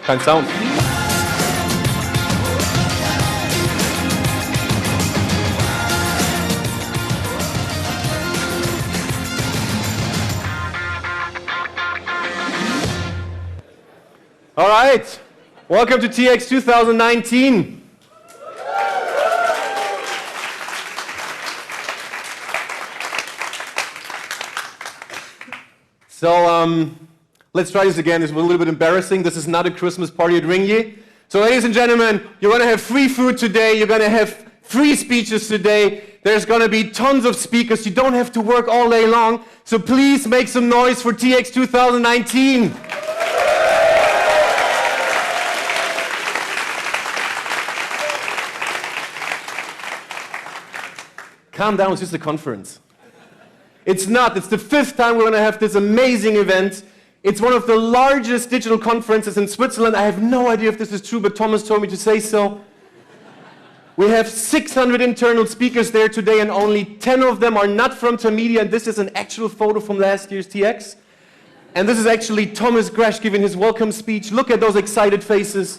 Kein Sound. All right, welcome to TX 2019. So let's try this again. It's a little bit embarrassing. This is not a Christmas party at Ringier. So ladies and gentlemen, you're going to have free food today. You're going to have free speeches today. There's going to be tons of speakers. You don't have to work all day long. So please make some noise for TX 2019. Calm down, it's just a conference. It's not. It's the 5th time we're going to have this amazing event. It's one of the largest digital conferences in Switzerland. I have no idea if this is true, but Thomas told me to say so. We have 600 internal speakers there today, and only 10 of them are not from Tamedia, and this is an actual photo from last year's TX. And this is actually Thomas Gresch giving his welcome speech. Look at those excited faces.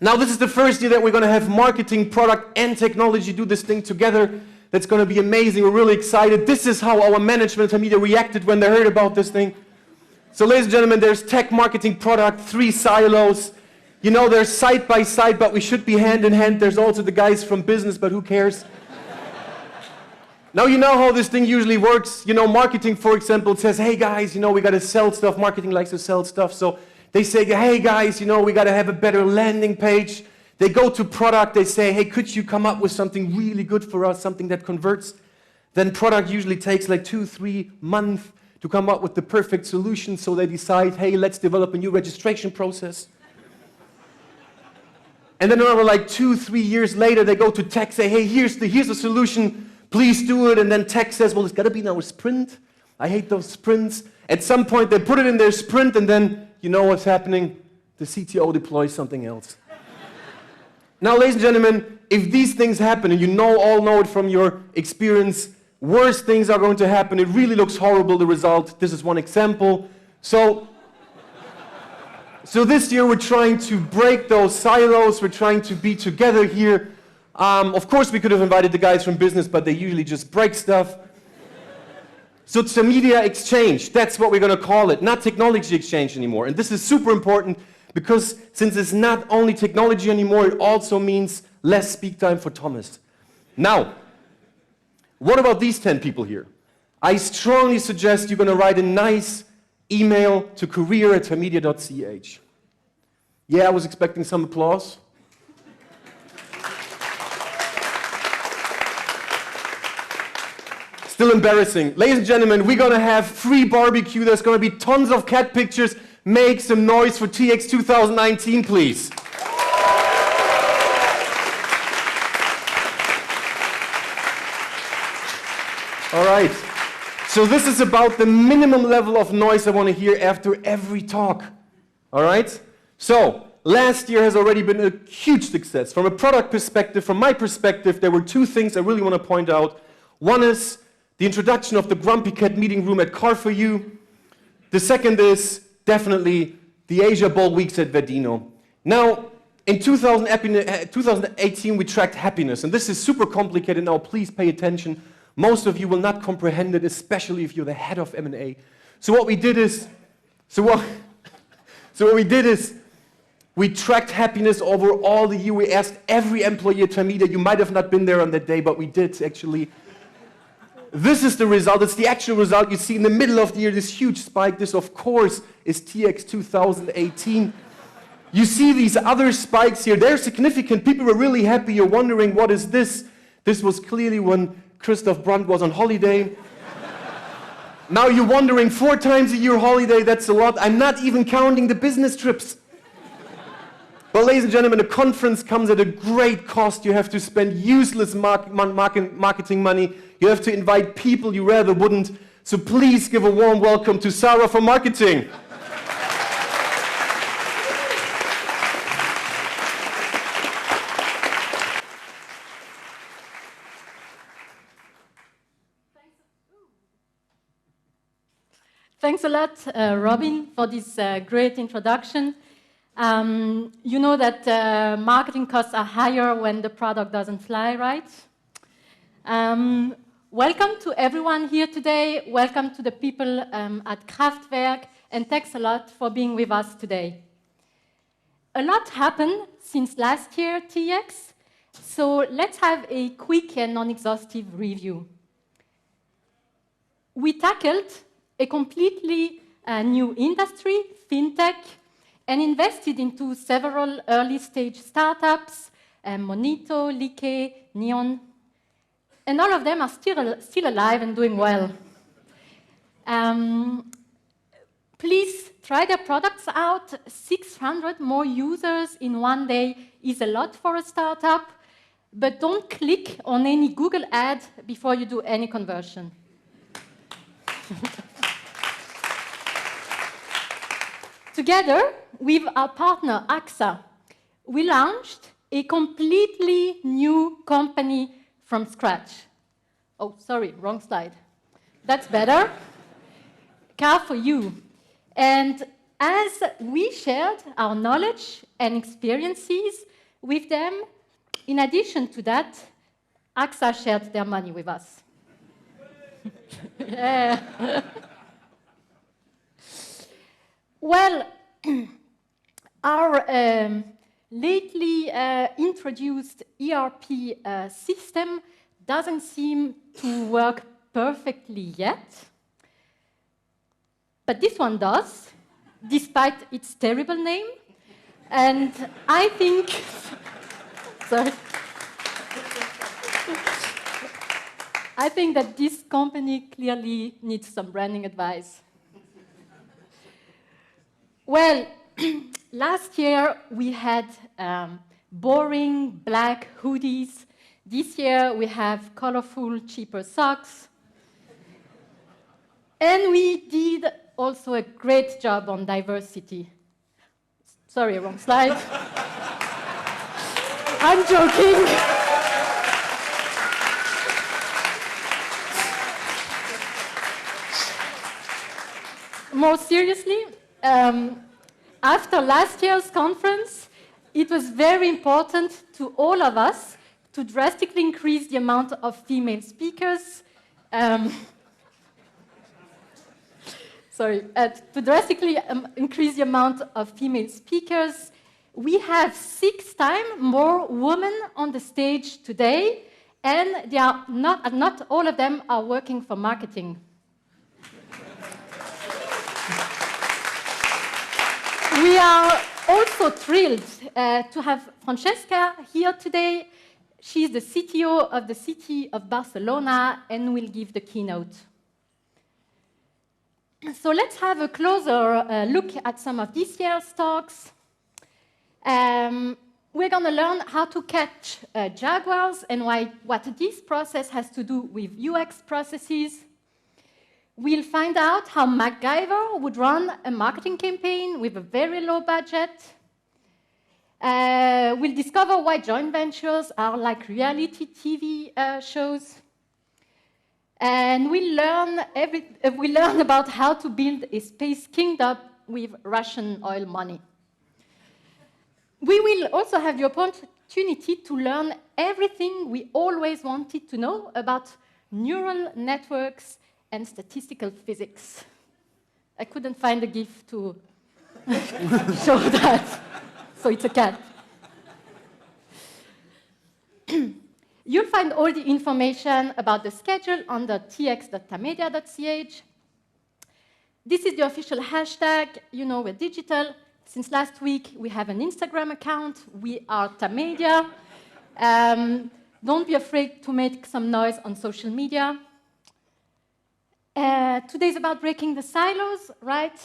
Now, this is the first year that we're going to have marketing, product, and technology do this thing together. That's going to be amazing. We're really excited. This is how our management at Tamedia reacted when they heard about this thing. So, ladies and gentlemen, there's tech, marketing, product, 3 silos. You know, they're side by side, but we should be hand in hand. There's also the guys from business, but who cares? Now, you know how this thing usually works. You know, marketing, for example, says, hey, guys, you know, we got to sell stuff. Marketing likes to sell stuff. So they say, hey, guys, you know, we got to have a better landing page. They go to product. They say, hey, could you come up with something really good for us, something that converts? Then product usually takes like 2-3 months to come up with the perfect solution. So they decide, hey, let's develop a new registration process. And then another like 2-3 years later, they go to tech, say, hey, here's the solution. Please do it. And then tech says, well, it's got to be in our sprint. I hate those sprints. At some point, they put it in their sprint, and then you know what's happening? The CTO deploys something else. Now, ladies and gentlemen, if these things happen, and you all know it from your experience, worse things are going to happen. It really looks horrible, the result. This is one example. So this year, we're trying to break those silos. We're trying to be together here. Of course, we could have invited the guys from business, but they usually just break stuff. So Tamedia Exchange, that's what we're going to call it, not Technology Exchange anymore. And this is super important because since it's not only technology anymore, it also means less speak time for Thomas. Now, what about these 10 people here? I strongly suggest you're going to write a nice email to career@tamedia.ch. Yeah, I was expecting some applause. Still embarrassing. Ladies and gentlemen, we're going to have free barbecue. There's going to be tons of cat pictures. Make some noise for TX 2019, please. All right. So this is about the minimum level of noise I want to hear after every talk. All right? So last year has already been a huge success. From a product perspective, from my perspective, there were 2 things I really want to point out. One is the introduction of the Grumpy Cat meeting room at Car4You. The second is definitely the Asia Bowl weeks at Verdino. Now, in 2018, we tracked happiness, and this is super complicated now. Please pay attention. Most of you will not comprehend it, especially if you're the head of M&A. So what we did is, we tracked happiness over all the year. We asked every employee at Tamedia. You might have not been there on that day, but we did actually. This is the result. It's the actual result. You see in the middle of the year this huge spike. This, of course, is TX 2018. You see these other spikes here. They're significant. People were really happy. You're wondering, what is this? This was clearly when Christoph Brandt was on holiday. Now you're wondering, 4 times a year holiday, that's a lot. I'm not even counting the business trips. But ladies and gentlemen, a conference comes at a great cost. You have to spend useless marketing money. You have to invite people you rather wouldn't. So please give a warm welcome to Sarah from marketing. Thanks Thanks a lot, Robin, for this great introduction. You know that marketing costs are higher when the product doesn't fly, right? Welcome to everyone here today. Welcome to the people at Kraftwerk, and thanks a lot for being with us today. A lot happened since last year, TX, so let's have a quick and non-exhaustive review. We tackled a completely new industry, fintech, and invested into several early-stage startups, Monito, Like, Neon, and all of them are still alive and doing well. Please try their products out. 600 more users in one day is a lot for a startup, but don't click on any Google ad before you do any conversion. Together with our partner AXA, we launched a completely new company from scratch. Oh, sorry, wrong slide. That's better. Car for You. And as we shared our knowledge and experiences with them, in addition to that, AXA shared their money with us. Yeah. Well, our lately introduced ERP system doesn't seem to work perfectly yet. But this one does, despite its terrible name. And I think, sorry. I think that this company clearly needs some branding advice. Well, last year we had boring black hoodies. This year we have colorful, cheaper socks. And we did also a great job on diversity. Sorry, wrong slide. I'm joking. More seriously, after last year's conference, it was very important to all of us to drastically increase the amount of female speakers. To drastically increase the amount of female speakers. We have 6 times more women on the stage today, and they are not all of them are working for marketing. We are also thrilled to have Francesca here today. She's the CTO of the city of Barcelona and will give the keynote. So let's have a closer look at some of this year's talks. We're going to learn how to catch jaguars and what this process has to do with UX processes. We'll find out how MacGyver would run a marketing campaign with a very low budget. We'll discover why joint ventures are like reality TV shows. And we'll learn about how to build a space kingdom with Russian oil money. We will also have the opportunity to learn everything we always wanted to know about neural networks and statistical physics. I couldn't find a GIF to show that, so it's a cat. You'll find all the information about the schedule on the tx.tamedia.ch. This is the official hashtag. You know we're digital. Since last week, we have an Instagram account. We are Tamedia. Don't be afraid to make some noise on social media. Today's about breaking the silos, right?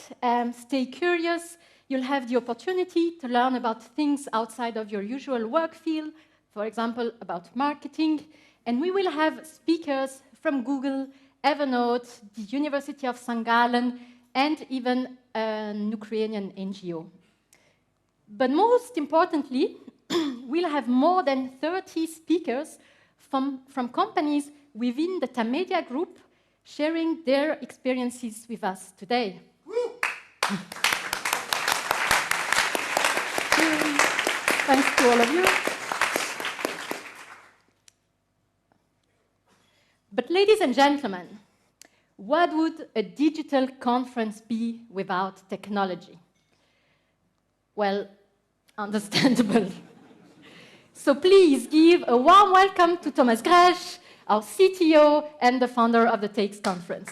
Stay curious. You'll have the opportunity to learn about things outside of your usual work field, for example, about marketing. And we will have speakers from Google, Evernote, the University of St. Gallen, and even an Ukrainian NGO. But most importantly, we'll have more than 30 speakers from companies within the Tamedia group sharing their experiences with us today. Thanks to all of you. But ladies and gentlemen, what would a digital conference be without technology? Well, understandable. So please give a warm welcome to Thomas Gresch, our CTO and the founder of the TX conference.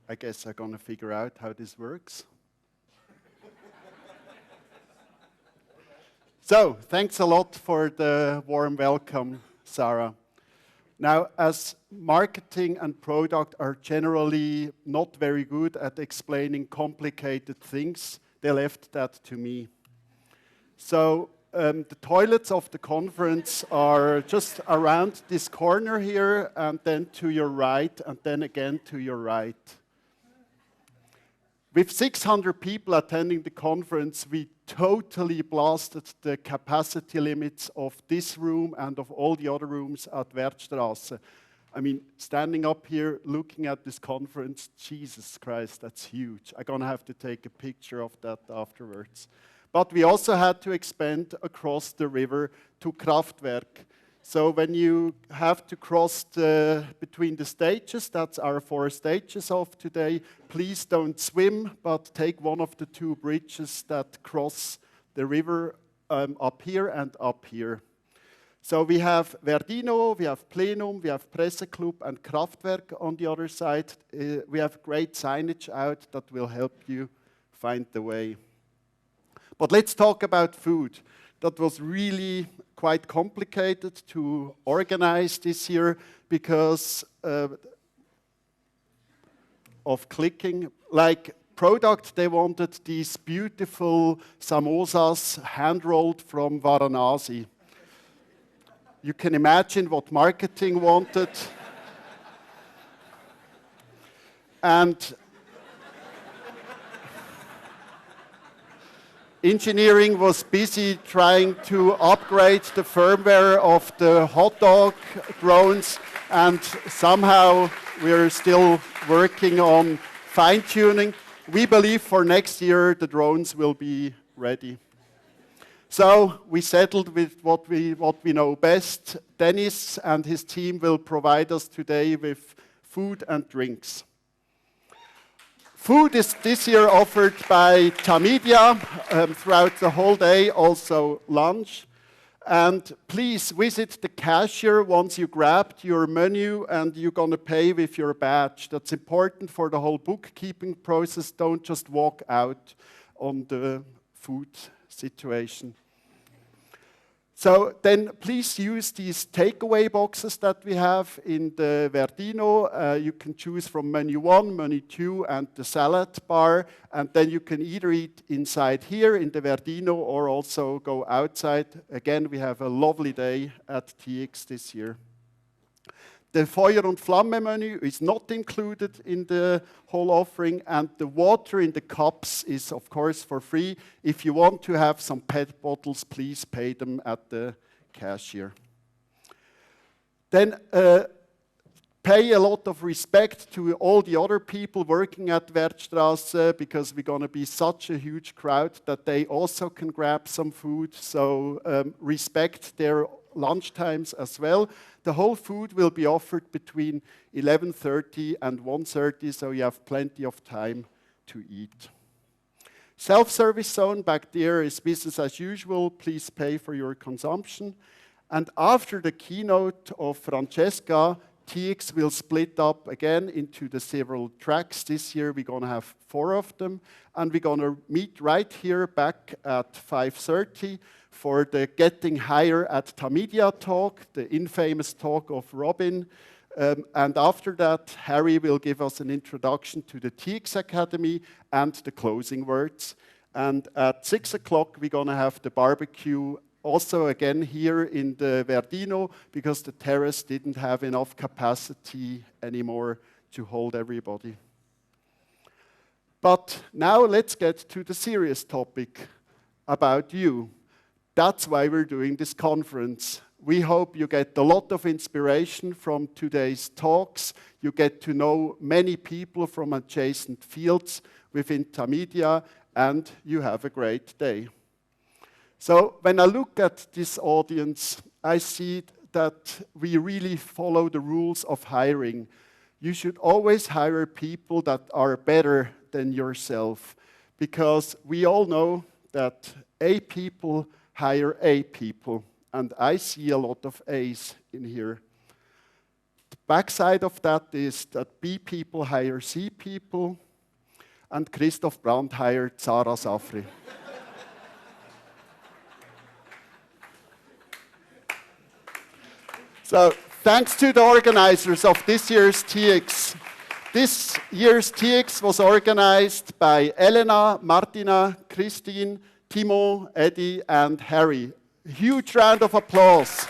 I guess I'm going to figure out how this works. So, thanks a lot for the warm welcome, Sarah. Now, as marketing and product are generally not very good at explaining complicated things, they left that to me. So, the toilets of the conference are just around this corner here, and then to your right, and then again to your right. With 600 people attending the conference, we totally blasted the capacity limits of this room and of all the other rooms at Wertstrasse. I mean, standing up here, looking at this conference, Jesus Christ, that's huge. I'm gonna have to take a picture of that afterwards. But we also had to expand across the river to Kraftwerk. So when you have to cross between the stages, that's our 4 stages of today, please don't swim, but take one of the 2 bridges that cross the river up here and up here. So we have Verdino, we have Plenum, we have Presseclub and Kraftwerk on the other side. We have great signage out that will help you find the way. But let's talk about food. That was really quite complicated to organize this year because of clicking. Like product, they wanted these beautiful samosas hand-rolled from Varanasi. You can imagine what marketing wanted. And engineering was busy trying to upgrade the firmware of the hot dog drones, and somehow we're still working on fine-tuning. We believe for next year the drones will be ready. So we settled with what we know best. Dennis and his team will provide us today with food and drinks. Food is this year offered by Tamedia throughout the whole day, also lunch. And please visit the cashier once you grabbed your menu and you're going to pay with your badge. That's important for the whole bookkeeping process. Don't just walk out on the food situation. So then please use these takeaway boxes that we have in the Verdino. You can choose from menu 1, menu 2, and the salad bar. And then you can either eat inside here in the Verdino or also go outside. Again, we have a lovely day at TX this year. The Feuer und Flamme menu is not included in the whole offering, and the water in the cups is, of course, for free. If you want to have some PET bottles, please pay them at the cashier. Then pay a lot of respect to all the other people working at Wertstrasse, because we're going to be such a huge crowd that they also can grab some food. So respect their lunch times as well. The whole food will be offered between 11:30 and 1:30, so you have plenty of time to eat. Self-service zone back there is business as usual. Please pay for your consumption. And after the keynote of Francesca, TX will split up again into the several tracks. This year we're going to have 4 of them, and we're going to meet right here back at 5:30 for the Getting Higher at Tamedia talk, the infamous talk of Robin. And after that, Harry will give us an introduction to the TX Academy and the closing words. And at 6 o'clock, we're going to have the barbecue, also again here in the Verdino, because the terrace didn't have enough capacity anymore to hold everybody. But now let's get to the serious topic about you. That's why we're doing this conference. We hope you get a lot of inspiration from today's talks. You get to know many people from adjacent fields within Tamedia, and you have a great day. So when I look at this audience, I see that we really follow the rules of hiring. You should always hire people that are better than yourself, because we all know that A people hire A people, and I see a lot of A's in here. The backside of that is that B people hire C people, and Christoph Brandt hired Sarah Safri. So, thanks to the organizers of this year's TX. This year's TX was organized by Elena, Martina, Christine, Timo, Eddie, and Harry. A huge round of applause.